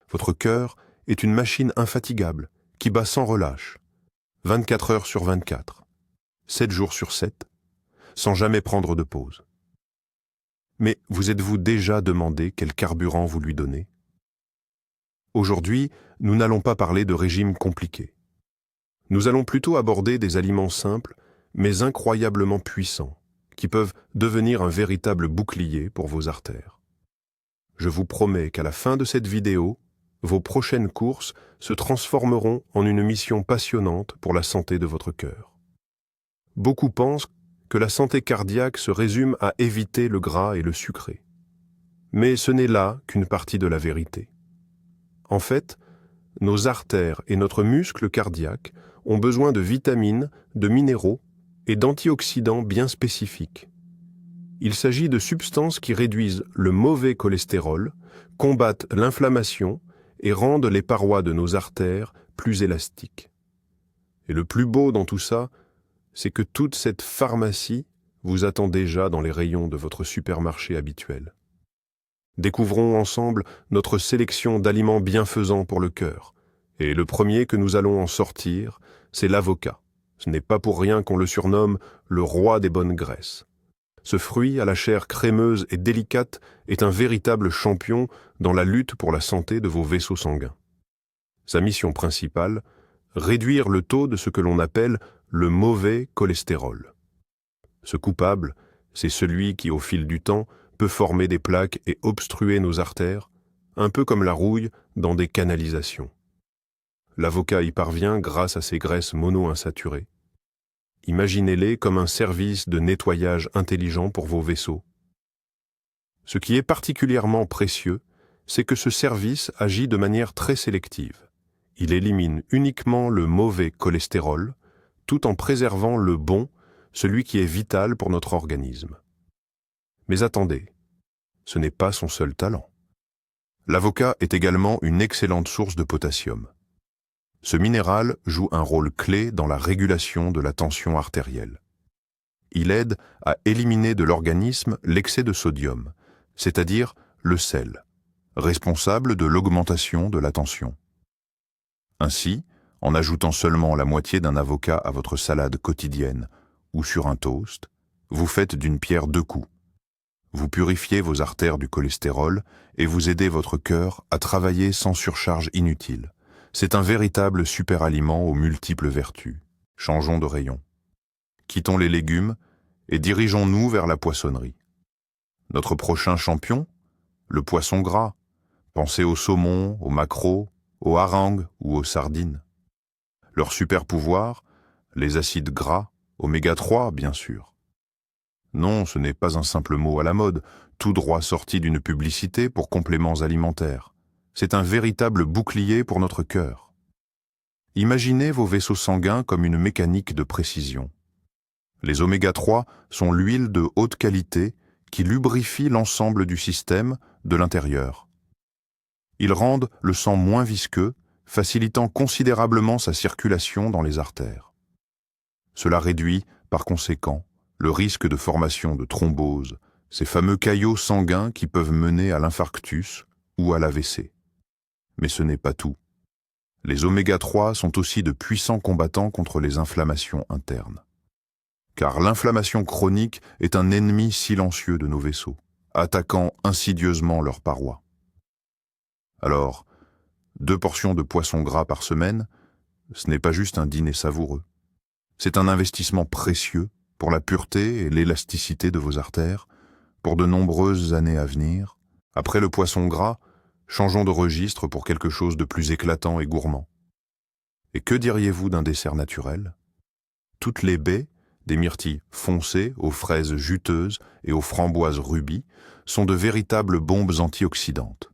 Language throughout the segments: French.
Votre cœur est une machine infatigable qui bat sans relâche, 24 heures sur 24, 7 jours sur 7, sans jamais prendre de pause. Mais vous êtes-vous déjà demandé quel carburant vous lui donnez? Aujourd'hui, nous n'allons pas parler de régimes compliqués. Nous allons plutôt aborder des aliments simples, mais incroyablement puissants, qui peuvent devenir un véritable bouclier pour vos artères. Je vous promets qu'à la fin de cette vidéo, vos prochaines courses se transformeront en une mission passionnante pour la santé de votre cœur. Beaucoup pensent que la santé cardiaque se résume à éviter le gras et le sucré. Mais ce n'est là qu'une partie de la vérité. En fait, nos artères et notre muscle cardiaque ont besoin de vitamines, de minéraux et d'antioxydants bien spécifiques. Il s'agit de substances qui réduisent le mauvais cholestérol, combattent l'inflammation et rendent les parois de nos artères plus élastiques. Et le plus beau dans tout ça, c'est que toute cette pharmacie vous attend déjà dans les rayons de votre supermarché habituel. Découvrons ensemble notre sélection d'aliments bienfaisants pour le cœur. Et le premier que nous allons en sortir, c'est l'avocat. Ce n'est pas pour rien qu'on le surnomme le roi des bonnes graisses. Ce fruit à la chair crémeuse et délicate est un véritable champion dans la lutte pour la santé de vos vaisseaux sanguins. Sa mission principale, réduire le taux de ce que l'on appelle le mauvais cholestérol. Ce coupable, c'est celui qui, au fil du temps, peut former des plaques et obstruer nos artères, un peu comme la rouille dans des canalisations. L'avocat y parvient grâce à ses graisses monoinsaturées. Imaginez-les comme un service de nettoyage intelligent pour vos vaisseaux. Ce qui est particulièrement précieux, c'est que ce service agit de manière très sélective. Il élimine uniquement le mauvais cholestérol, tout en préservant le bon, celui qui est vital pour notre organisme. Mais attendez, ce n'est pas son seul talent. L'avocat est également une excellente source de potassium. Ce minéral joue un rôle clé dans la régulation de la tension artérielle. Il aide à éliminer de l'organisme l'excès de sodium, c'est-à-dire le sel, responsable de l'augmentation de la tension. Ainsi, en ajoutant seulement la moitié d'un avocat à votre salade quotidienne ou sur un toast, vous faites d'une pierre deux coups. Vous purifiez vos artères du cholestérol et vous aidez votre cœur à travailler sans surcharge inutile. C'est un véritable super-aliment aux multiples vertus. Changeons de rayon. Quittons les légumes et dirigeons-nous vers la poissonnerie. Notre prochain champion, le poisson gras. Pensez au saumon, au maquereau, aux harangues ou aux sardines. Leur super pouvoir, les acides gras, oméga 3 bien sûr. Non, ce n'est pas un simple mot à la mode, tout droit sorti d'une publicité pour compléments alimentaires. C'est un véritable bouclier pour notre cœur. Imaginez vos vaisseaux sanguins comme une mécanique de précision. Les oméga 3 sont l'huile de haute qualité qui lubrifie l'ensemble du système de l'intérieur. Ils rendent le sang moins visqueux, facilitant considérablement sa circulation dans les artères. Cela réduit, par conséquent, le risque de formation de thrombose, ces fameux caillots sanguins qui peuvent mener à l'infarctus ou à l'AVC. Mais ce n'est pas tout. Les oméga 3 sont aussi de puissants combattants contre les inflammations internes. Car l'inflammation chronique est un ennemi silencieux de nos vaisseaux, attaquant insidieusement leurs parois. Alors, 2 portions de poisson gras par semaine, ce n'est pas juste un dîner savoureux. C'est un investissement précieux pour la pureté et l'élasticité de vos artères, pour de nombreuses années à venir. Après le poisson gras, changeons de registre pour quelque chose de plus éclatant et gourmand. Et que diriez-vous d'un dessert naturel? Toutes les baies, des myrtilles foncées aux fraises juteuses et aux framboises rubis, sont de véritables bombes antioxydantes.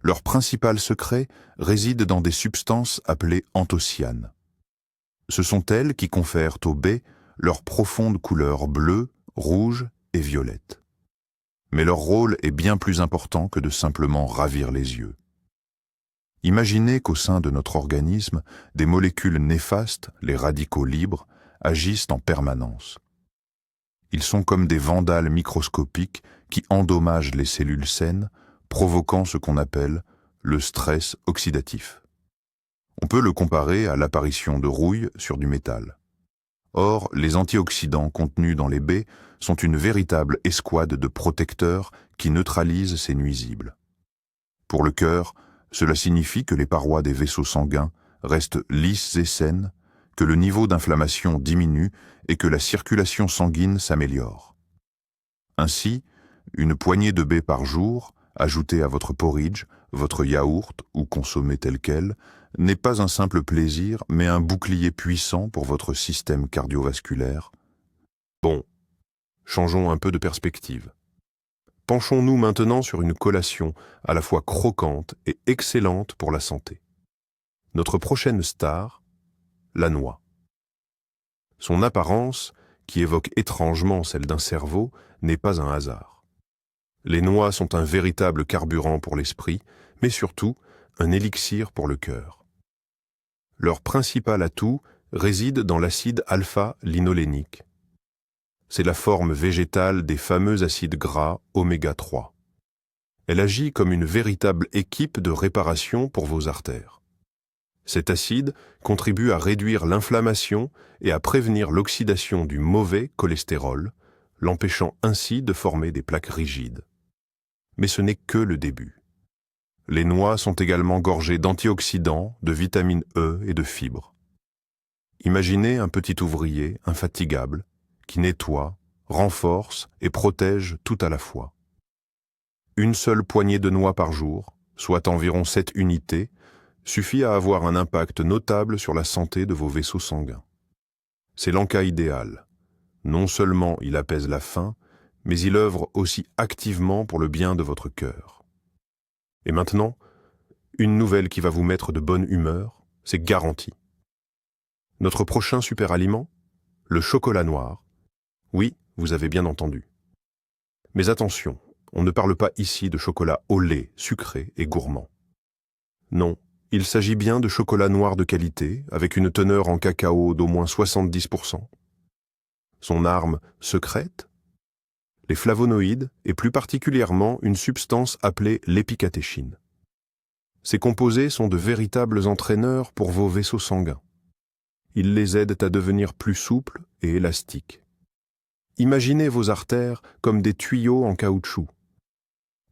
Leur principal secret réside dans des substances appelées anthocyanes. Ce sont elles qui confèrent aux baies leur profonde couleur bleue, rouge et violette. Mais leur rôle est bien plus important que de simplement ravir les yeux. Imaginez qu'au sein de notre organisme, des molécules néfastes, les radicaux libres, agissent en permanence. Ils sont comme des vandales microscopiques qui endommagent les cellules saines, provoquant ce qu'on appelle le stress oxydatif. On peut le comparer à l'apparition de rouille sur du métal. Or, les antioxydants contenus dans les baies sont une véritable escouade de protecteurs qui neutralisent ces nuisibles. Pour le cœur, cela signifie que les parois des vaisseaux sanguins restent lisses et saines, que le niveau d'inflammation diminue et que la circulation sanguine s'améliore. Ainsi, une poignée de baies par jour, ajoutée à votre porridge, votre yaourt ou consommée telle quelle, n'est pas un simple plaisir, mais un bouclier puissant pour votre système cardiovasculaire. Bon, changeons un peu de perspective. Penchons-nous maintenant sur une collation à la fois croquante et excellente pour la santé. Notre prochaine star, la noix. Son apparence, qui évoque étrangement celle d'un cerveau, n'est pas un hasard. Les noix sont un véritable carburant pour l'esprit, mais surtout un élixir pour le cœur. Leur principal atout réside dans l'acide alpha-linolénique. C'est la forme végétale des fameux acides gras oméga 3. Elle agit comme une véritable équipe de réparation pour vos artères. Cet acide contribue à réduire l'inflammation et à prévenir l'oxydation du mauvais cholestérol, l'empêchant ainsi de former des plaques rigides. Mais ce n'est que le début. Les noix sont également gorgées d'antioxydants, de vitamine E et de fibres. Imaginez un petit ouvrier infatigable qui nettoie, renforce et protège tout à la fois. Une seule poignée de noix par jour, soit environ 7 unités, suffit à avoir un impact notable sur la santé de vos vaisseaux sanguins. C'est l'encas idéal. Non seulement il apaise la faim, mais il œuvre aussi activement pour le bien de votre cœur. Et maintenant, une nouvelle qui va vous mettre de bonne humeur, c'est garanti. Notre prochain super aliment, le chocolat noir. Oui, vous avez bien entendu. Mais attention, on ne parle pas ici de chocolat au lait, sucré et gourmand. Non, il s'agit bien de chocolat noir de qualité, avec une teneur en cacao d'au moins 70%. Son arme secrète? Les flavonoïdes, et plus particulièrement une substance appelée l'épicatéchine. Ces composés sont de véritables entraîneurs pour vos vaisseaux sanguins. Ils les aident à devenir plus souples et élastiques. Imaginez vos artères comme des tuyaux en caoutchouc.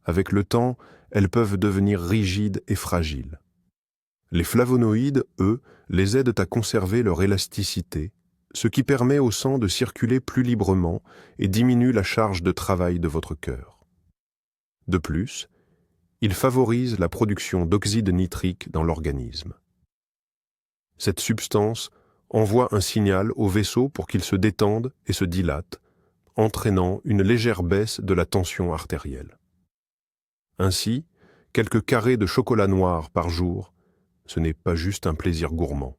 Avec le temps, elles peuvent devenir rigides et fragiles. Les flavonoïdes, eux, les aident à conserver leur élasticité, ce qui permet au sang de circuler plus librement et diminue la charge de travail de votre cœur. De plus, il favorise la production d'oxyde nitrique dans l'organisme. Cette substance envoie un signal au vaisseau pour qu'il se détende et se dilate, entraînant une légère baisse de la tension artérielle. Ainsi, quelques carrés de chocolat noir par jour, ce n'est pas juste un plaisir gourmand.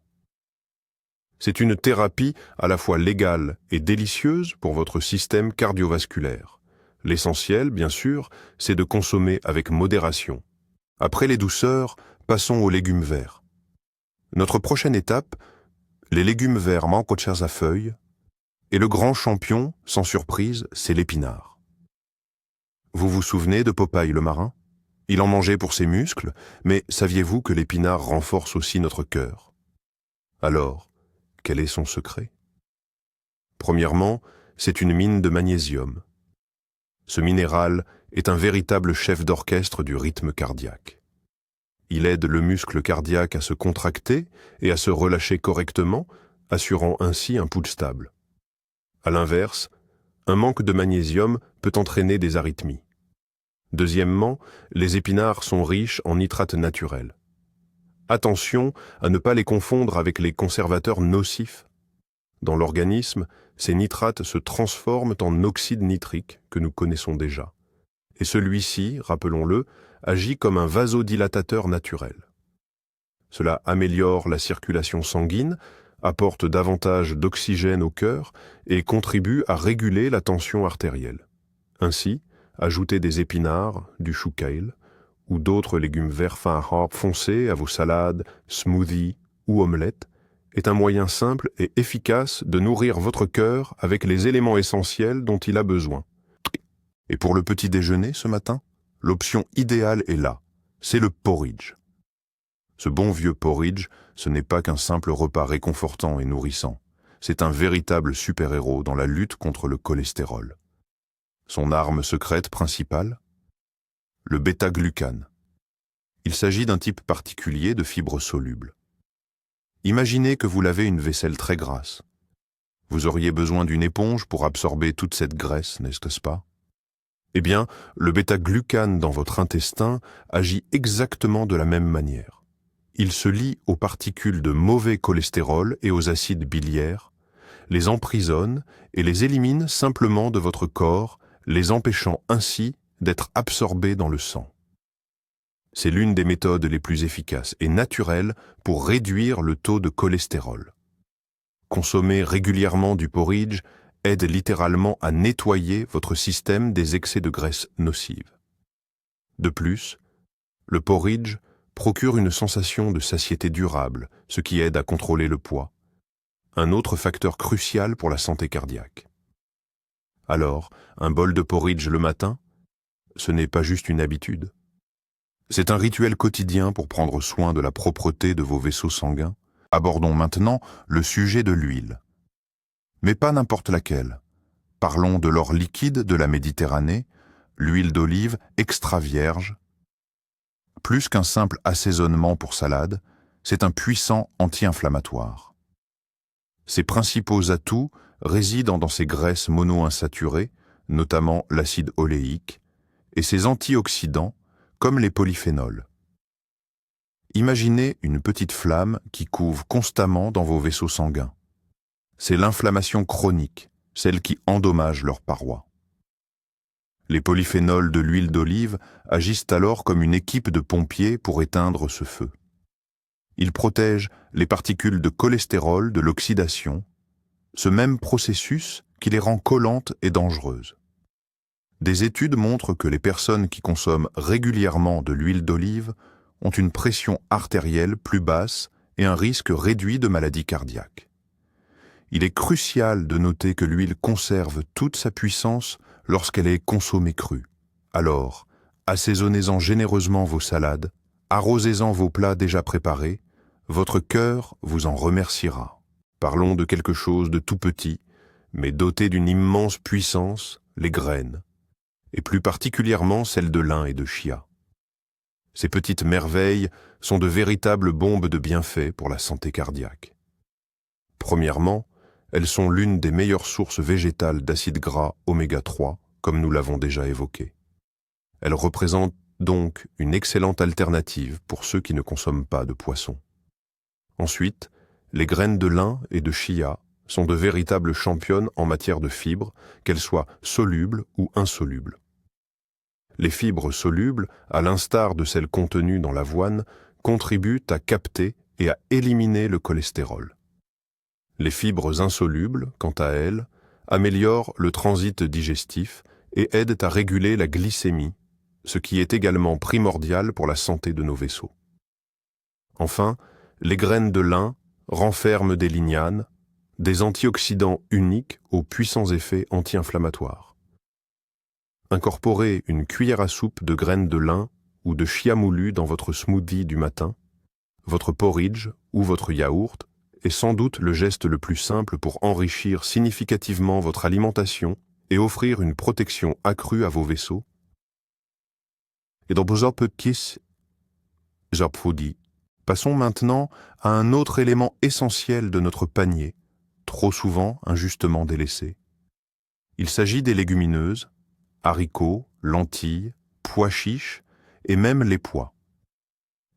C'est une thérapie à la fois légale et délicieuse pour votre système cardiovasculaire. L'essentiel, bien sûr, c'est de consommer avec modération. Après les douceurs, passons aux légumes verts. Notre prochaine étape, les légumes verts mancochas à feuilles, et le grand champion, sans surprise, c'est l'épinard. Vous vous souvenez de Popeye le marin? Il en mangeait pour ses muscles, mais saviez-vous que l'épinard renforce aussi notre cœur? Alors, quel est son secret? Premièrement, c'est une mine de magnésium. Ce minéral est un véritable chef d'orchestre du rythme cardiaque. Il aide le muscle cardiaque à se contracter et à se relâcher correctement, assurant ainsi un pouls stable. À l'inverse, un manque de magnésium peut entraîner des arythmies. Deuxièmement, les épinards sont riches en nitrates naturels. Attention à ne pas les confondre avec les conservateurs nocifs. Dans l'organisme, ces nitrates se transforment en oxyde nitrique que nous connaissons déjà. Et celui-ci, rappelons-le, agit comme un vasodilatateur naturel. Cela améliore la circulation sanguine, apporte davantage d'oxygène au cœur et contribue à réguler la tension artérielle. Ainsi, ajouter des épinards, du chou kale ou d'autres légumes verts fins foncés à vos salades, smoothies ou omelettes est un moyen simple et efficace de nourrir votre cœur avec les éléments essentiels dont il a besoin. Et pour le petit déjeuner ce matin, l'option idéale est là. c'est le porridge. Ce bon vieux porridge, ce n'est pas qu'un simple repas réconfortant et nourrissant. C'est un véritable super-héros dans la lutte contre le cholestérol. Son arme secrète principale? Le bêta-glucane. Il s'agit d'un type particulier de fibres solubles. Imaginez que vous lavez une vaisselle très grasse. Vous auriez besoin d'une éponge pour absorber toute cette graisse, n'est-ce pas? Eh bien, le bêta-glucane dans votre intestin agit exactement de la même manière. Il se lie aux particules de mauvais cholestérol et aux acides biliaires, les emprisonne et les élimine simplement de votre corps, les empêchant ainsi d'être absorbés dans le sang. C'est l'une des méthodes les plus efficaces et naturelles pour réduire le taux de cholestérol. Consommer régulièrement du porridge aide littéralement à nettoyer votre système des excès de graisse nocive. De plus, le porridge procure une sensation de satiété durable, ce qui aide à contrôler le poids, un autre facteur crucial pour la santé cardiaque. Alors, un bol de porridge le matin, ce n'est pas juste une habitude. C'est un rituel quotidien pour prendre soin de la propreté de vos vaisseaux sanguins. Abordons maintenant le sujet de l'huile. Mais pas n'importe laquelle. Parlons de l'or liquide de la Méditerranée, l'huile d'olive extra vierge. Plus qu'un simple assaisonnement pour salade, c'est un puissant anti-inflammatoire. Ses principaux atouts résident dans ses graisses monoinsaturées, notamment l'acide oléique, et ses antioxydants, comme les polyphénols. Imaginez une petite flamme qui couve constamment dans vos vaisseaux sanguins. C'est l'inflammation chronique, celle qui endommage leurs parois. Les polyphénols de l'huile d'olive agissent alors comme une équipe de pompiers pour éteindre ce feu. Ils protègent les particules de cholestérol de l'oxydation, ce même processus qui les rend collantes et dangereuses. Des études montrent que les personnes qui consomment régulièrement de l'huile d'olive ont une pression artérielle plus basse et un risque réduit de maladie cardiaque. Il est crucial de noter que l'huile conserve toute sa puissance lorsqu'elle est consommée crue. Alors, assaisonnez-en généreusement vos salades, arrosez-en vos plats déjà préparés, votre cœur vous en remerciera. Parlons de quelque chose de tout petit, mais doté d'une immense puissance, les graines, et plus particulièrement celles de lin et de chia. Ces petites merveilles sont de véritables bombes de bienfaits pour la santé cardiaque. Premièrement, elles sont l'une des meilleures sources végétales d'acides gras oméga 3, comme nous l'avons déjà évoqué. Elles représentent donc une excellente alternative pour ceux qui ne consomment pas de poisson. Ensuite, les graines de lin et de chia sont de véritables championnes en matière de fibres, qu'elles soient solubles ou insolubles. Les fibres solubles, à l'instar de celles contenues dans l'avoine, contribuent à capter et à éliminer le cholestérol. Les fibres insolubles, quant à elles, améliorent le transit digestif et aident à réguler la glycémie, ce qui est également primordial pour la santé de nos vaisseaux. Enfin, les graines de lin renferment des lignanes, des antioxydants uniques aux puissants effets anti-inflammatoires. Incorporez une cuillère à soupe de graines de lin ou de chia moulu dans votre smoothie du matin, votre porridge ou votre yaourt est sans doute le geste le plus simple pour enrichir significativement votre alimentation et offrir une protection accrue à vos vaisseaux. Et dans vos petits applaudis. Passons maintenant à un autre élément essentiel de notre panier, trop souvent injustement délaissé. Il s'agit des légumineuses, haricots, lentilles, pois chiches et même les pois.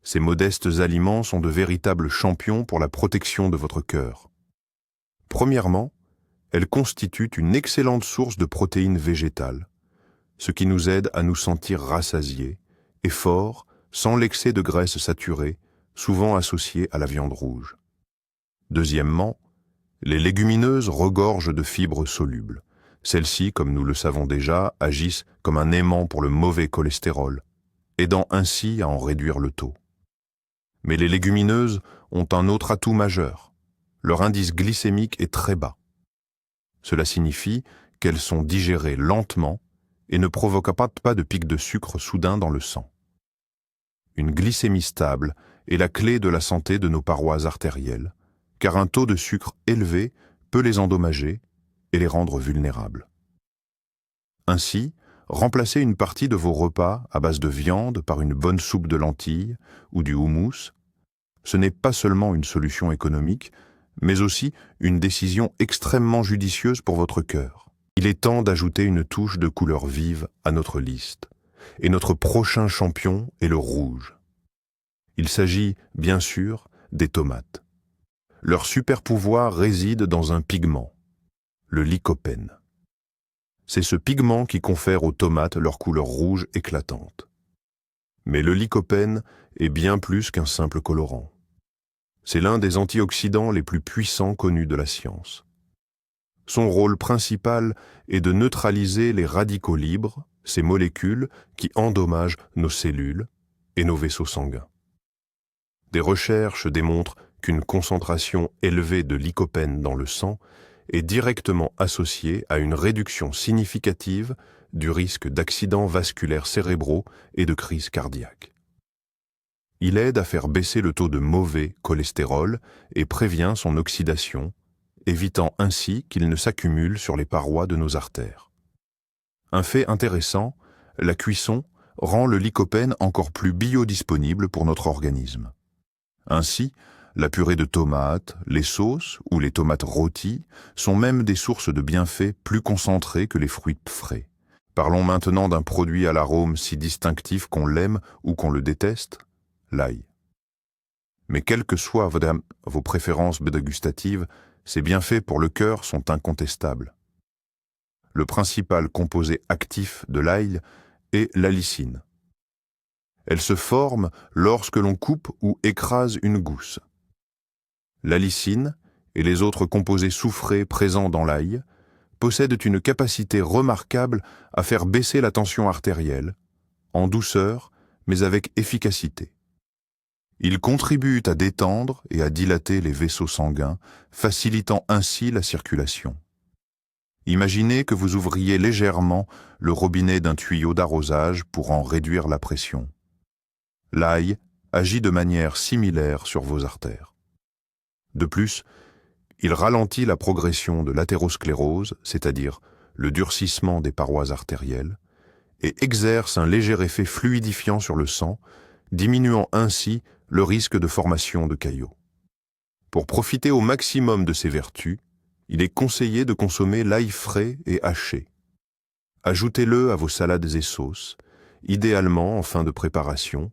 Ces modestes aliments sont de véritables champions pour la protection de votre cœur. Premièrement, elles constituent une excellente source de protéines végétales, ce qui nous aide à nous sentir rassasiés et forts sans l'excès de graisse saturée, souvent associée à la viande rouge. Deuxièmement, les légumineuses regorgent de fibres solubles. Celles-ci, comme nous le savons déjà, agissent comme un aimant pour le mauvais cholestérol, aidant ainsi à en réduire le taux. Mais les légumineuses ont un autre atout majeur. Leur indice glycémique est très bas. Cela signifie qu'elles sont digérées lentement et ne provoquent pas de pic de sucre soudain dans le sang. une glycémie stable est la clé de la santé de nos parois artérielles, car un taux de sucre élevé peut les endommager et les rendre vulnérables. Ainsi, remplacez une partie de vos repas à base de viande par une bonne soupe de lentilles ou du houmous. Ce n'est pas seulement une solution économique, mais aussi une décision extrêmement judicieuse pour votre cœur. Il est temps d'ajouter une touche de couleur vive à notre liste. Et notre prochain champion est le rouge. Il s'agit, bien sûr, des tomates. Leur super pouvoir réside dans un pigment, le lycopène. C'est ce pigment qui confère aux tomates leur couleur rouge éclatante. Mais le lycopène est bien plus qu'un simple colorant. C'est l'un des antioxydants les plus puissants connus de la science. Son rôle principal est de neutraliser les radicaux libres, ces molécules qui endommagent nos cellules et nos vaisseaux sanguins. Des recherches démontrent qu'une concentration élevée de lycopène dans le sang est directement associée à une réduction significative du risque d'accidents vasculaires cérébraux et de crise cardiaque. Il aide à faire baisser le taux de mauvais cholestérol et prévient son oxydation, évitant ainsi qu'il ne s'accumule sur les parois de nos artères. Un fait intéressant, la cuisson rend le lycopène encore plus biodisponible pour notre organisme. Ainsi, la purée de tomates, les sauces ou les tomates rôties sont même des sources de bienfaits plus concentrés que les fruits frais. Parlons maintenant d'un produit à l'arôme si distinctif qu'on l'aime ou qu'on le déteste, l'ail. Mais quelles que soient vos préférences dégustatives, ces bienfaits pour le cœur sont incontestables. Le principal composé actif de l'ail est l'allicine. Elle se forme lorsque l'on coupe ou écrase une gousse. L'allicine et les autres composés soufrés présents dans l'ail possèdent une capacité remarquable à faire baisser la tension artérielle, en douceur mais avec efficacité. Ils contribuent à détendre et à dilater les vaisseaux sanguins, facilitant ainsi la circulation. Imaginez que vous ouvriez légèrement le robinet d'un tuyau d'arrosage pour en réduire la pression. L'ail agit de manière similaire sur vos artères. De plus, il ralentit la progression de l'athérosclérose, c'est-à-dire le durcissement des parois artérielles, et exerce un léger effet fluidifiant sur le sang, diminuant ainsi le risque de formation de caillots. Pour profiter au maximum de ses vertus, il est conseillé de consommer l'ail frais et haché. Ajoutez-le à vos salades et sauces, idéalement en fin de préparation,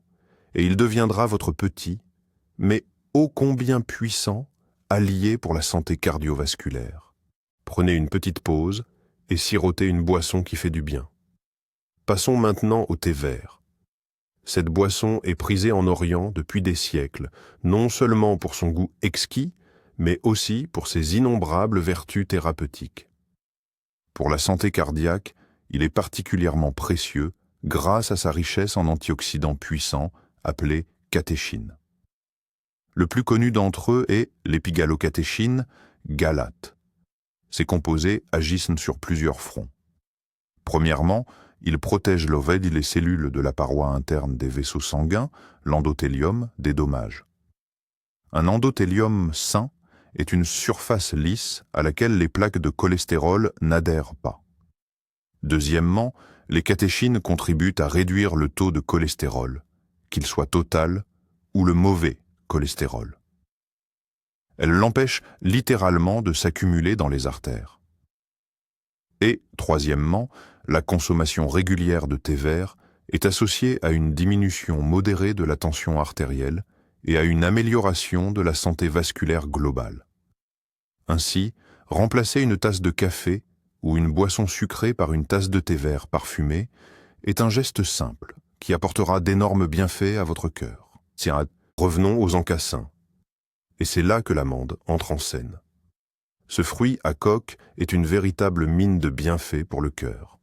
et il deviendra votre petit, mais ô combien puissant, allié pour la santé cardiovasculaire. Prenez une petite pause et sirotez une boisson qui fait du bien. Passons maintenant au thé vert. Cette boisson est prisée en Orient depuis des siècles, non seulement pour son goût exquis, mais aussi pour ses innombrables vertus thérapeutiques. Pour la santé cardiaque, il est particulièrement précieux grâce à sa richesse en antioxydants puissants appelés catéchines. Le plus connu d'entre eux est l'épigalocatéchine, galate. Ces composés agissent sur plusieurs fronts. Premièrement, ils protègent l'ovule et les cellules de la paroi interne des vaisseaux sanguins, l'endothélium, des dommages. Un endothélium sain est une surface lisse à laquelle les plaques de cholestérol n'adhèrent pas. Deuxièmement, les catéchines contribuent à réduire le taux de cholestérol, qu'il soit total ou le mauvais cholestérol. Elles l'empêchent littéralement de s'accumuler dans les artères. Et, troisièmement, la consommation régulière de thé vert est associée à une diminution modérée de la tension artérielle et à une amélioration de la santé vasculaire globale. Ainsi, remplacer une tasse de café ou une boisson sucrée par une tasse de thé vert parfumé est un geste simple qui apportera d'énormes bienfaits à votre cœur. Tiens, revenons aux encassins. Et c'est là que l'amande entre en scène. Ce fruit à coque est une véritable mine de bienfaits pour le cœur.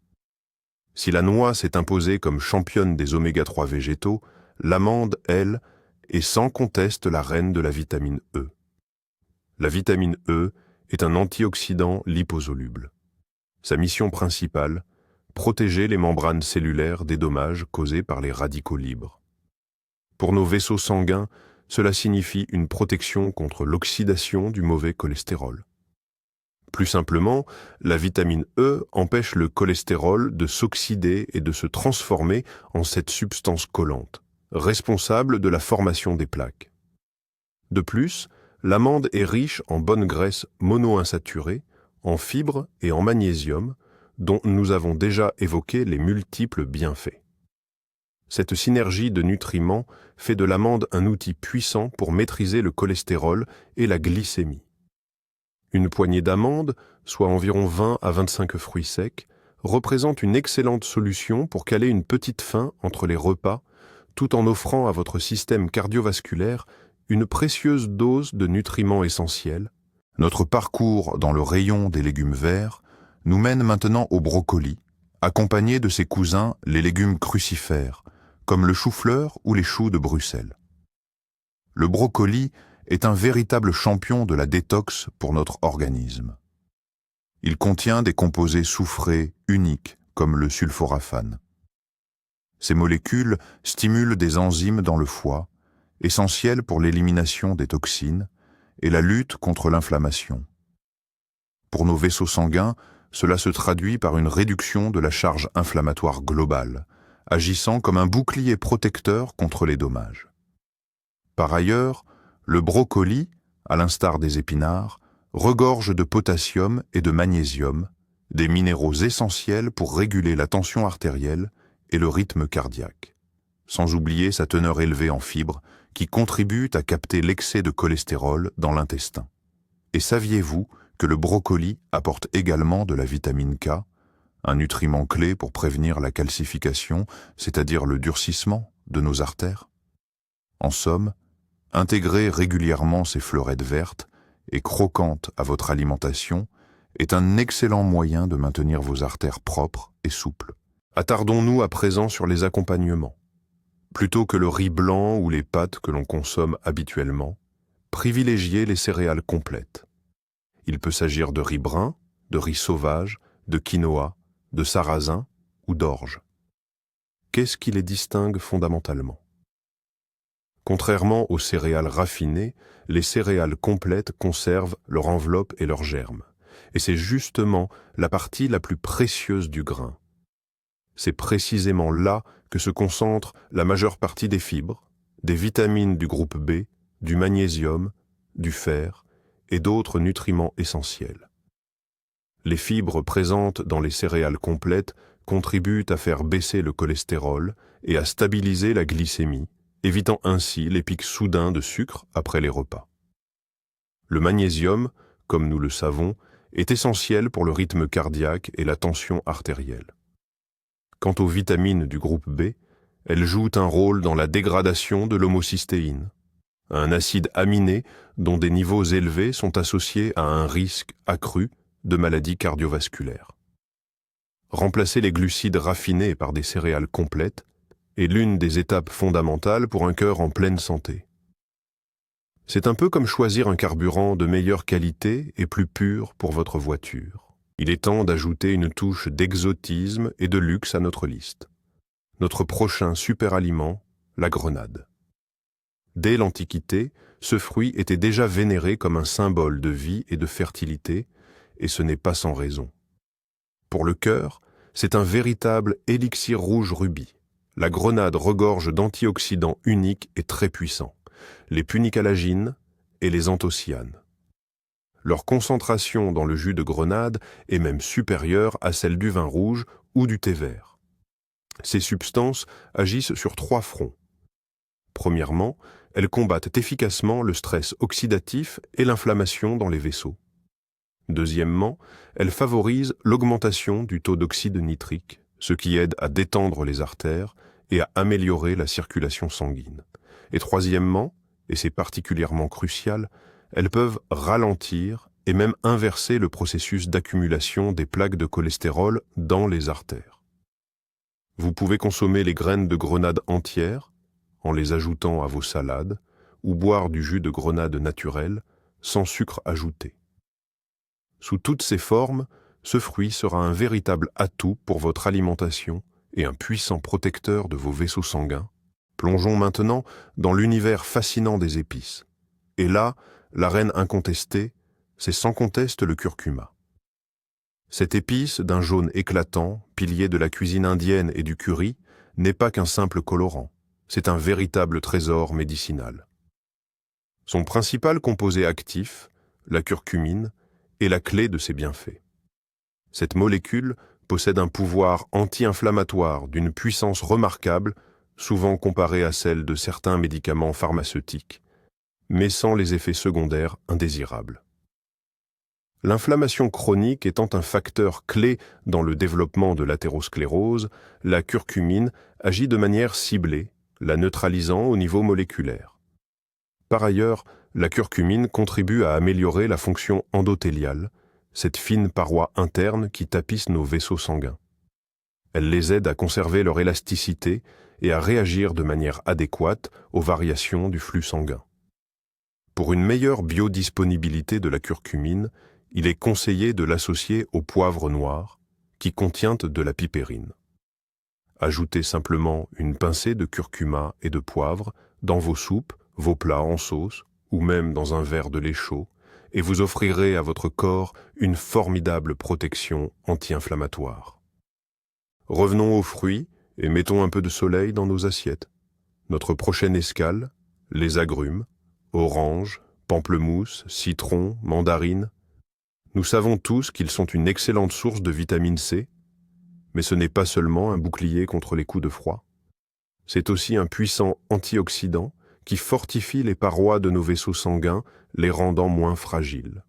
Si la noix s'est imposée comme championne des oméga-3 végétaux, l'amande, elle, est sans conteste la reine de la vitamine E. La vitamine E est un antioxydant liposoluble. Sa mission principale, protéger les membranes cellulaires des dommages causés par les radicaux libres. Pour nos vaisseaux sanguins, cela signifie une protection contre l'oxydation du mauvais cholestérol. Plus simplement, la vitamine E empêche le cholestérol de s'oxyder et de se transformer en cette substance collante, responsable de la formation des plaques. De plus, l'amande est riche en bonnes graisses monoinsaturées, en fibres et en magnésium, dont nous avons déjà évoqué les multiples bienfaits. Cette synergie de nutriments fait de l'amande un outil puissant pour maîtriser le cholestérol et la glycémie. Une poignée d'amandes, soit environ 20 à 25 fruits secs, représente une excellente solution pour caler une petite faim entre les repas, tout en offrant à votre système cardiovasculaire une précieuse dose de nutriments essentiels. Notre parcours dans le rayon des légumes verts nous mène maintenant au brocoli, accompagné de ses cousins, les légumes crucifères, comme le chou-fleur ou les choux de Bruxelles. Le brocoli est un véritable champion de la détox pour notre organisme. Il contient des composés soufrés uniques, comme le sulforaphane. Ces molécules stimulent des enzymes dans le foie, essentielles pour l'élimination des toxines et la lutte contre l'inflammation. Pour nos vaisseaux sanguins, cela se traduit par une réduction de la charge inflammatoire globale, agissant comme un bouclier protecteur contre les dommages. Par ailleurs, le brocoli, à l'instar des épinards, regorge de potassium et de magnésium, des minéraux essentiels pour réguler la tension artérielle et le rythme cardiaque, sans oublier sa teneur élevée en fibres qui contribuent à capter l'excès de cholestérol dans l'intestin. Et saviez-vous que le brocoli apporte également de la vitamine K, un nutriment clé pour prévenir la calcification, c'est-à-dire le durcissement de nos artères? En somme, intégrer régulièrement ces fleurettes vertes et croquantes à votre alimentation est un excellent moyen de maintenir vos artères propres et souples. Attardons-nous à présent sur les accompagnements. Plutôt que le riz blanc ou les pâtes que l'on consomme habituellement, privilégiez les céréales complètes. Il peut s'agir de riz brun, de riz sauvage, de quinoa, de sarrasin ou d'orge. Qu'est-ce qui les distingue fondamentalement? Contrairement aux céréales raffinées, les céréales complètes conservent leur enveloppe et leurs germes. Et c'est justement la partie la plus précieuse du grain. C'est précisément là que se concentre la majeure partie des fibres, des vitamines du groupe B, du magnésium, du fer et d'autres nutriments essentiels. Les fibres présentes dans les céréales complètes contribuent à faire baisser le cholestérol et à stabiliser la glycémie, évitant ainsi les pics soudains de sucre après les repas. Le magnésium, comme nous le savons, est essentiel pour le rythme cardiaque et la tension artérielle. Quant aux vitamines du groupe B, elles jouent un rôle dans la dégradation de l'homocystéine, un acide aminé dont des niveaux élevés sont associés à un risque accru de maladies cardiovasculaires. Remplacer les glucides raffinés par des céréales complètes est l'une des étapes fondamentales pour un cœur en pleine santé. C'est un peu comme choisir un carburant de meilleure qualité et plus pur pour votre voiture. Il est temps d'ajouter une touche d'exotisme et de luxe à notre liste. Notre prochain superaliment, la grenade. Dès l'Antiquité, ce fruit était déjà vénéré comme un symbole de vie et de fertilité, et ce n'est pas sans raison. Pour le cœur, c'est un véritable élixir rouge rubis. La grenade regorge d'antioxydants uniques et très puissants, les punicalagines et les anthocyanes. Leur concentration dans le jus de grenade est même supérieure à celle du vin rouge ou du thé vert. Ces substances agissent sur 3 fronts. Premièrement, elles combattent efficacement le stress oxydatif et l'inflammation dans les vaisseaux. Deuxièmement, elles favorisent l'augmentation du taux d'oxyde nitrique, ce qui aide à détendre les artères et à améliorer la circulation sanguine. Et troisièmement, et c'est particulièrement crucial, elles peuvent ralentir et même inverser le processus d'accumulation des plaques de cholestérol dans les artères. Vous pouvez consommer les graines de grenade entières, en les ajoutant à vos salades, ou boire du jus de grenade naturel, sans sucre ajouté. Sous toutes ces formes, ce fruit sera un véritable atout pour votre alimentation et un puissant protecteur de vos vaisseaux sanguins, Plongeons maintenant dans l'univers fascinant des épices. Et là, la reine incontestée, c'est sans conteste le curcuma. Cette épice, d'un jaune éclatant, pilier de la cuisine indienne et du curry, n'est pas qu'un simple colorant, c'est un véritable trésor médicinal. Son principal composé actif, la curcumine, est la clé de ses bienfaits. Cette molécule possède un pouvoir anti-inflammatoire d'une puissance remarquable, souvent comparée à celle de certains médicaments pharmaceutiques, mais sans les effets secondaires indésirables. L'inflammation chronique étant un facteur clé dans le développement de l'athérosclérose, la curcumine agit de manière ciblée, la neutralisant au niveau moléculaire. Par ailleurs, la curcumine contribue à améliorer la fonction endothéliale, cette fine paroi interne qui tapisse nos vaisseaux sanguins. Elle les aide à conserver leur élasticité et à réagir de manière adéquate aux variations du flux sanguin. Pour une meilleure biodisponibilité de la curcumine, il est conseillé de l'associer au poivre noir, qui contient de la pipérine. Ajoutez simplement une pincée de curcuma et de poivre dans vos soupes, vos plats en sauce, ou même dans un verre de lait chaud, et vous offrirez à votre corps une formidable protection anti-inflammatoire. Revenons aux fruits et mettons un peu de soleil dans nos assiettes. Notre prochaine escale, les agrumes, oranges, pamplemousse, citron, mandarine. Nous savons tous qu'ils sont une excellente source de vitamine C, mais ce n'est pas seulement un bouclier contre les coups de froid. C'est aussi un puissant antioxydant qui fortifie les parois de nos vaisseaux sanguins, les rendant moins fragiles.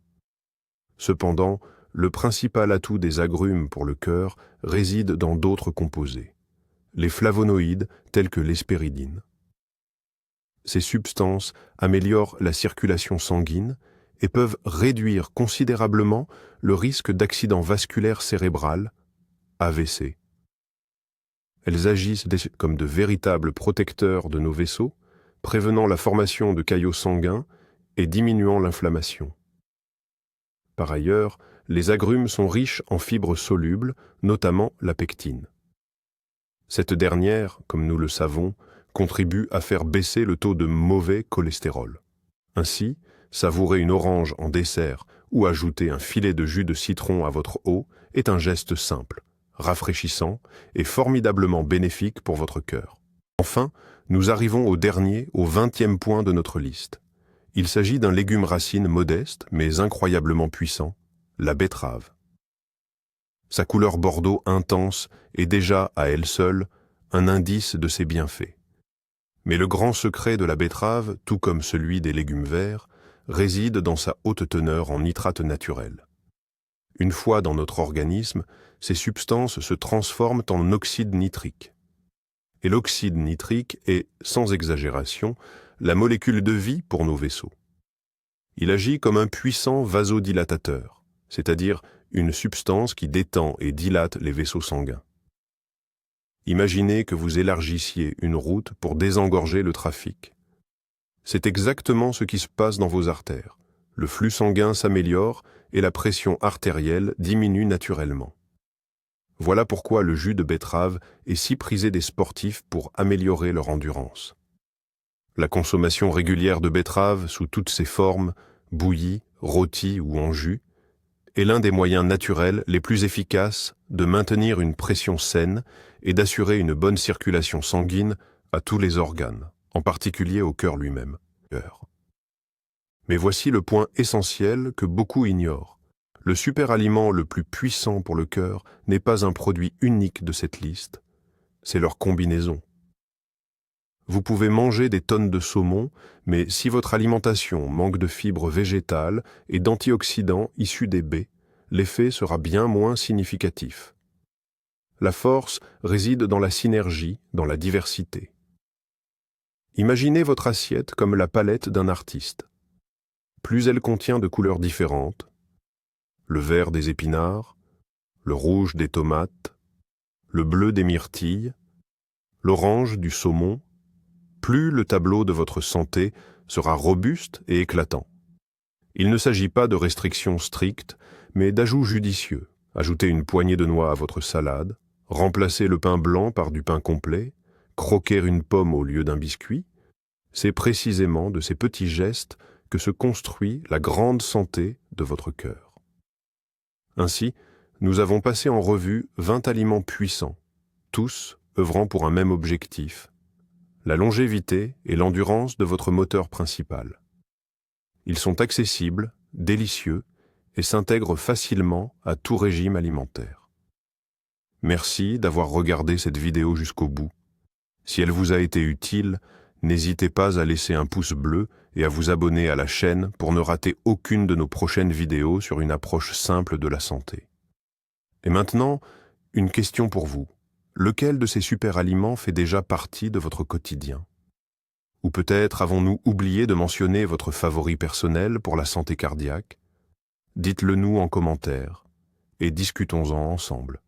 Cependant, le principal atout des agrumes pour le cœur réside dans d'autres composés, les flavonoïdes tels que l'hespéridine. Ces substances améliorent la circulation sanguine et peuvent réduire considérablement le risque d'accident vasculaire cérébral, AVC. Elles agissent comme de véritables protecteurs de nos vaisseaux, prévenant la formation de caillots sanguins et diminuant l'inflammation. Par ailleurs, les agrumes sont riches en fibres solubles, notamment la pectine. Cette dernière, comme nous le savons, contribue à faire baisser le taux de mauvais cholestérol. Ainsi, savourer une orange en dessert ou ajouter un filet de jus de citron à votre eau est un geste simple, rafraîchissant et formidablement bénéfique pour votre cœur. Enfin, nous arrivons au 20e point de notre liste. Il s'agit d'un légume racine modeste mais incroyablement puissant, la betterave. Sa couleur bordeaux intense est déjà, à elle seule, un indice de ses bienfaits. Mais le grand secret de la betterave, tout comme celui des légumes verts, réside dans sa haute teneur en nitrates naturels. Une fois dans notre organisme, ces substances se transforment en oxyde nitrique. Et l'oxyde nitrique est, sans exagération, la molécule de vie pour nos vaisseaux. Il agit comme un puissant vasodilatateur, c'est-à-dire une substance qui détend et dilate les vaisseaux sanguins. Imaginez que vous élargissiez une route pour désengorger le trafic. C'est exactement ce qui se passe dans vos artères. Le flux sanguin s'améliore et la pression artérielle diminue naturellement. Voilà pourquoi le jus de betterave est si prisé des sportifs pour améliorer leur endurance. La consommation régulière de betterave sous toutes ses formes, bouillie, rôtie ou en jus, est l'un des moyens naturels les plus efficaces de maintenir une pression saine et d'assurer une bonne circulation sanguine à tous les organes, en particulier au cœur lui-même. Mais voici le point essentiel que beaucoup ignorent. Le superaliment le plus puissant pour le cœur n'est pas un produit unique de cette liste, c'est leur combinaison. Vous pouvez manger des tonnes de saumon, mais si votre alimentation manque de fibres végétales et d'antioxydants issus des baies, l'effet sera bien moins significatif. La force réside dans la synergie, dans la diversité. Imaginez votre assiette comme la palette d'un artiste. Plus elle contient de couleurs différentes, le vert des épinards, le rouge des tomates, le bleu des myrtilles, l'orange du saumon, plus le tableau de votre santé sera robuste et éclatant. Il ne s'agit pas de restrictions strictes, mais d'ajouts judicieux. Ajoutez une poignée de noix à votre salade, remplacez le pain blanc par du pain complet, croquer une pomme au lieu d'un biscuit, c'est précisément de ces petits gestes que se construit la grande santé de votre cœur. Ainsi, nous avons passé en revue 20 aliments puissants, tous œuvrant pour un même objectif, la longévité et l'endurance de votre moteur principal. Ils sont accessibles, délicieux et s'intègrent facilement à tout régime alimentaire. Merci d'avoir regardé cette vidéo jusqu'au bout. Si elle vous a été utile, n'hésitez pas à laisser un pouce bleu et à vous abonner à la chaîne pour ne rater aucune de nos prochaines vidéos sur une approche simple de la santé. Et maintenant, une question pour vous. Lequel de ces super aliments fait déjà partie de votre quotidien? Ou peut-être avons-nous oublié de mentionner votre favori personnel pour la santé cardiaque? Dites-le nous en commentaire et discutons-en ensemble.